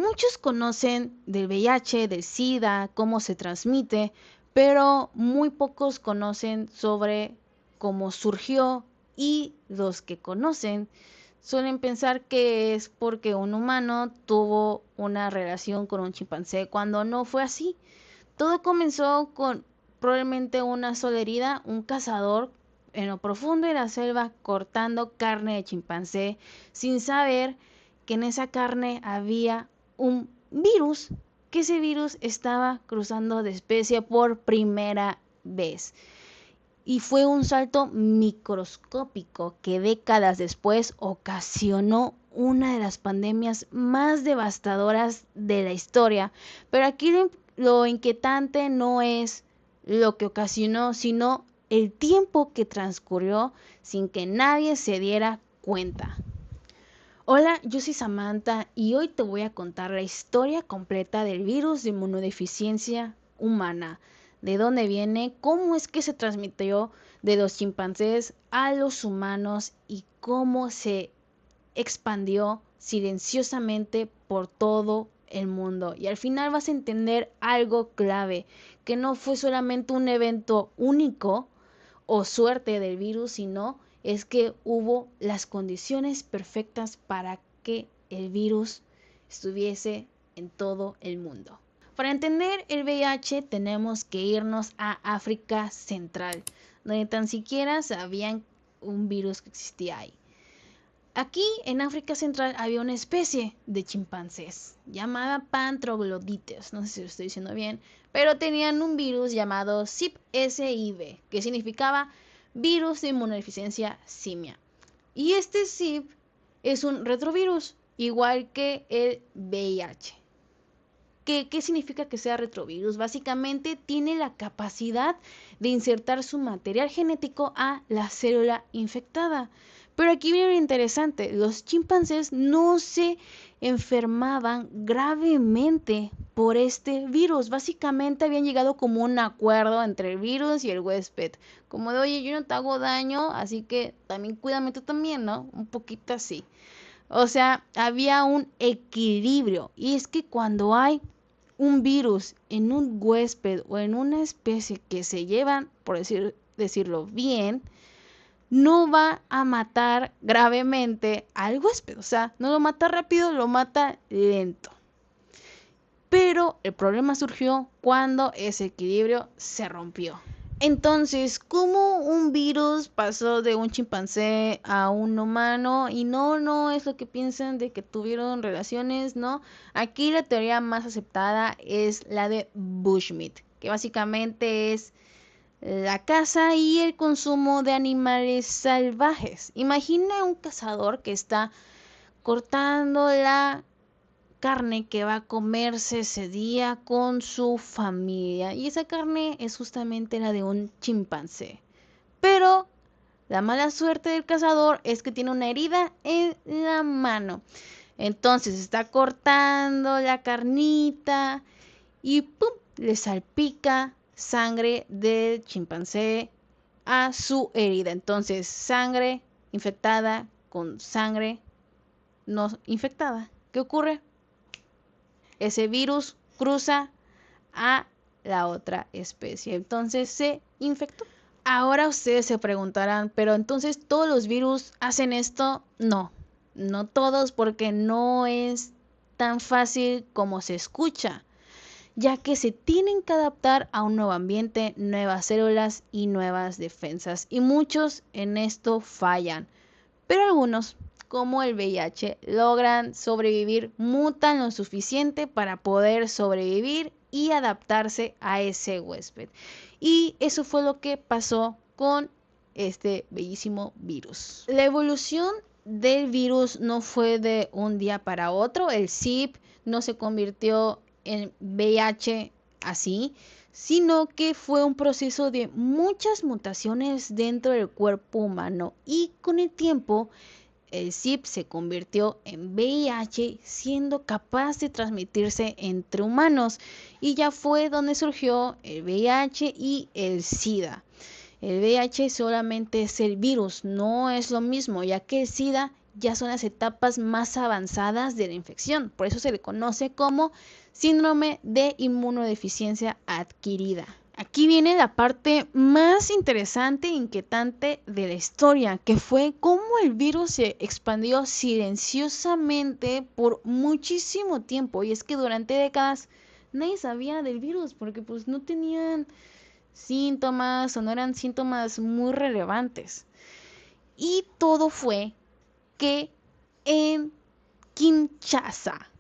Muchos conocen del VIH, del SIDA, cómo se transmite, pero muy pocos conocen sobre cómo surgió y los que conocen suelen pensar que es porque un humano tuvo una relación con un chimpancé cuando no fue así. Todo comenzó con probablemente una sola herida, un cazador en lo profundo de la selva cortando carne de chimpancé sin saber que en esa carne había un virus, que ese virus estaba cruzando de especie por primera vez. Y fue un salto microscópico que décadas después ocasionó una de las pandemias más devastadoras de la historia. Pero aquí lo inquietante no es lo que ocasionó, sino el tiempo que transcurrió sin que nadie se diera cuenta. Hola, yo soy Samantha y hoy te voy a contar la historia completa del virus de inmunodeficiencia humana, de dónde viene, cómo es que se transmitió de los chimpancés a los humanos y cómo se expandió silenciosamente por todo el mundo. Y al final vas a entender algo clave, que no fue solamente un evento único o suerte del virus, sino es que hubo las condiciones perfectas para que el virus estuviese en todo el mundo. Para entender el VIH tenemos que irnos a África Central, donde tan siquiera sabían un virus que existía ahí. Aquí en África Central había una especie de chimpancés llamada Pantroglodites, no sé si lo estoy diciendo bien, pero tenían un virus llamado CIP-SIV, que significaba virus de inmunodeficiencia simia. Y este CIP es un retrovirus, igual que el VIH. ¿Qué significa que sea retrovirus? Básicamente tiene la capacidad de insertar su material genético a la célula infectada. Pero aquí viene lo interesante, los chimpancés no se enfermaban gravemente por este virus. Básicamente habían llegado como un acuerdo entre el virus y el huésped. Como de, oye, yo no te hago daño, así que también cuídame tú también, ¿no? Un poquito así. O sea, había un equilibrio. Y es que cuando hay un virus en un huésped o en una especie que se llevan, por decirlo bien, no va a matar gravemente al huésped. O sea, no lo mata rápido, lo mata lento. Pero el problema surgió cuando ese equilibrio se rompió. Entonces, ¿cómo un virus pasó de un chimpancé a un humano? Y no es lo que piensan de que tuvieron relaciones, no. Aquí la teoría más aceptada es la de Bushmeat, que básicamente es la caza y el consumo de animales salvajes. Imagina un cazador que está cortando la carne que va a comerse ese día con su familia. Y esa carne es justamente la de un chimpancé. Pero la mala suerte del cazador es que tiene una herida en la mano. Entonces está cortando la carnita y ¡pum! Le salpica sangre del chimpancé a su herida. Entonces sangre infectada con sangre no infectada. ¿Qué ocurre? Ese virus cruza a la otra especie. Entonces se infectó. Ahora ustedes se preguntarán, pero entonces todos los virus hacen esto. No, no todos, porque no es tan fácil como se escucha, ya que se tienen que adaptar a un nuevo ambiente, nuevas células y nuevas defensas. Y muchos en esto fallan, pero algunos, como el VIH, logran sobrevivir, mutan lo suficiente para poder sobrevivir y adaptarse a ese huésped. Y eso fue lo que pasó con este bellísimo virus. La evolución del virus no fue de un día para otro. El SIP no se convirtió en VIH así, sino que fue un proceso de muchas mutaciones dentro del cuerpo humano y con el tiempo el SIP se convirtió en VIH siendo capaz de transmitirse entre humanos y ya fue donde surgió el VIH y el SIDA. El VIH solamente es el virus, no es lo mismo, ya que el SIDA ya son las etapas más avanzadas de la infección. Por eso se le conoce como síndrome de inmunodeficiencia adquirida. Aquí viene la parte más interesante e inquietante de la historia, que fue cómo el virus se expandió silenciosamente por muchísimo tiempo. Y es que durante décadas nadie sabía del virus porque pues no tenían síntomas o no eran síntomas muy relevantes. Y todo fue que en Kinshasa,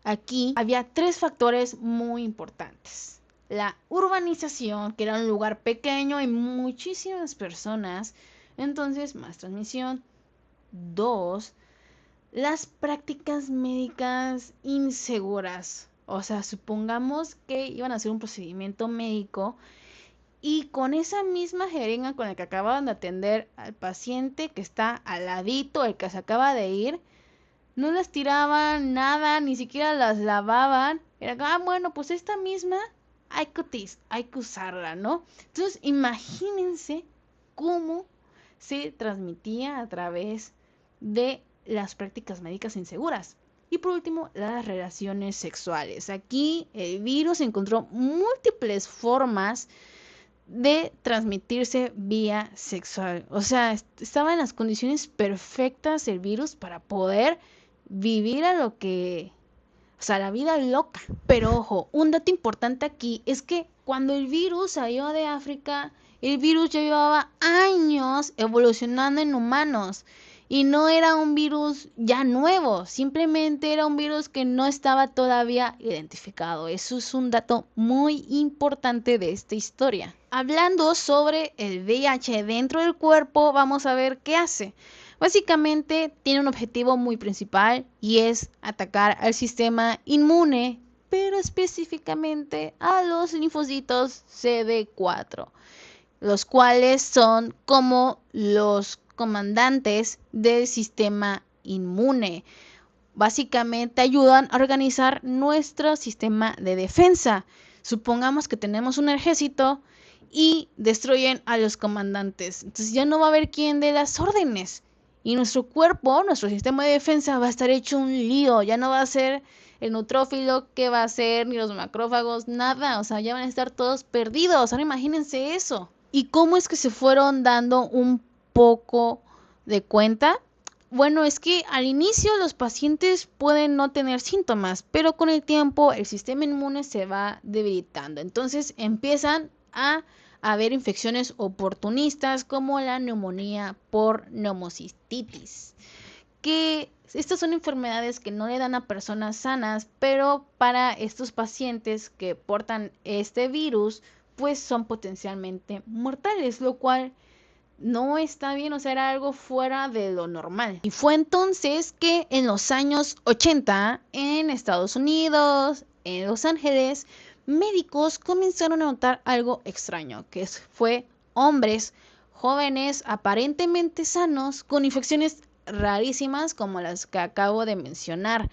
aquí había tres factores muy importantes. La urbanización, que era un lugar pequeño y muchísimas personas, entonces más transmisión. Dos, las prácticas médicas inseguras. O sea, supongamos que iban a hacer un procedimiento médico y con esa misma jeringa con la que acababan de atender al paciente que está al ladito, el que se acaba de ir, no las tiraban, nada, ni siquiera las lavaban. Era, bueno, pues esta misma hay que usarla, ¿no? Entonces, imagínense cómo se transmitía a través de las prácticas médicas inseguras. Y por último, las relaciones sexuales. Aquí el virus encontró múltiples formas de transmitirse vía sexual. O sea, estaba en las condiciones perfectas el virus para poder vivir a lo que, o sea, la vida loca. Pero ojo, un dato importante aquí es que cuando el virus salió de África, el virus ya llevaba años evolucionando en humanos. Y no era un virus ya nuevo, simplemente era un virus que no estaba todavía identificado. Eso es un dato muy importante de esta historia. Hablando sobre el VIH dentro del cuerpo, vamos a ver qué hace. Básicamente tiene un objetivo muy principal y es atacar al sistema inmune, pero específicamente a los linfocitos CD4, los cuales son como los comandantes del sistema inmune. Básicamente ayudan a organizar nuestro sistema de defensa. Supongamos que tenemos un ejército y destruyen a los comandantes. Entonces ya no va a haber quien dé las órdenes. Y nuestro cuerpo, nuestro sistema de defensa va a estar hecho un lío. Ya no va a ser el neutrófilo que va a ser, ni los macrófagos, nada. O sea, ya van a estar todos perdidos. Ahora imagínense eso. ¿Y cómo es que se fueron dando un poco de cuenta? Bueno, es que al inicio los pacientes pueden no tener síntomas, pero con el tiempo el sistema inmune se va debilitando. Entonces empiezan a haber infecciones oportunistas como la neumonía por neumocistitis, que estas son enfermedades que no le dan a personas sanas, pero para estos pacientes que portan este virus, pues son potencialmente mortales, lo cual no está bien, o sea, era algo fuera de lo normal. Y fue entonces que en los años 80, en Estados Unidos, en Los Ángeles, médicos comenzaron a notar algo extraño, que fue hombres jóvenes aparentemente sanos con infecciones rarísimas como las que acabo de mencionar.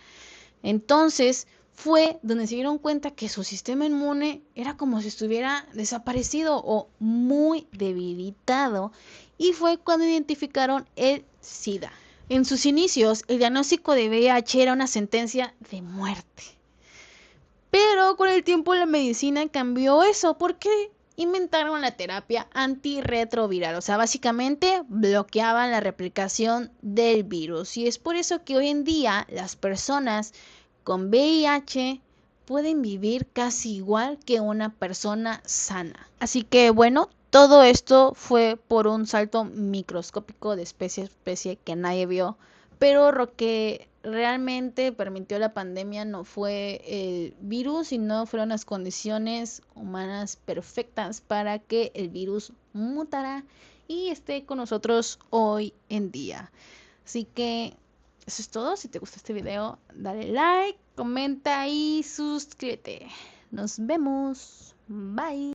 Entonces fue donde se dieron cuenta que su sistema inmune era como si estuviera desaparecido o muy debilitado, y fue cuando identificaron el SIDA. En sus inicios, el diagnóstico de VIH era una sentencia de muerte. Pero con el tiempo la medicina cambió eso porque inventaron la terapia antirretroviral. O sea, básicamente bloqueaban la replicación del virus. Y es por eso que hoy en día las personas con VIH pueden vivir casi igual que una persona sana. Así que bueno, todo esto fue por un salto microscópico de especie a especie que nadie vio, pero lo que realmente permitió la pandemia no fue el virus, sino fueron las condiciones humanas perfectas para que el virus mutara y esté con nosotros hoy en día. Así que eso es todo. Si te gustó este video, dale like, comenta y suscríbete. Nos vemos. Bye.